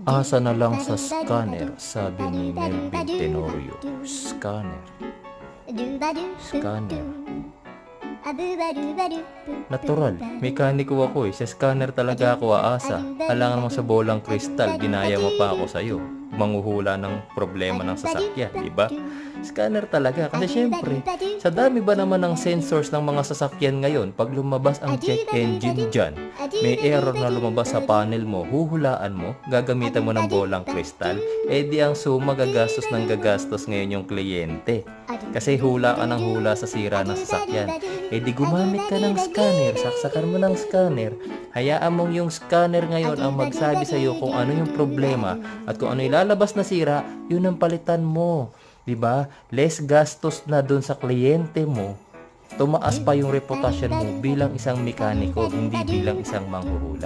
Asa na lang sa scanner, sabi ni Melvin Tenorio. Scanner. Scanner. Natural, mekaniko ako eh. Sa scanner talaga ako aasa. Alangan mo sa bolang kristal, ginaya mo pa ako sa'yo. Manghuhula ng problema ng sasakyan, di ba? Scanner talaga. Kasi syempre, sa dami ba naman ng sensors ng mga sasakyan ngayon, pag lumabas ang check engine dyan, may error na lumabas sa panel mo, huhulaan mo, gagamitan mo ng bolang kristal, eh di ang suma gagastos ng gagastos ngayon yung kliyente. Kasi hula ka ng hula sa sira ng sasakyan. Eh di gumamit ka ng scanner, saksakan mo ng scanner, hayaan mong yung scanner ngayon ang magsabi sa iyo kung ano yung problema at kung ano ilalabas na sira, yun ang palitan mo. 'Di ba? Less gastos na dun sa kliyente mo. Tumaas pa yung reputasyon mo bilang isang mekaniko, hindi bilang isang manghuhula.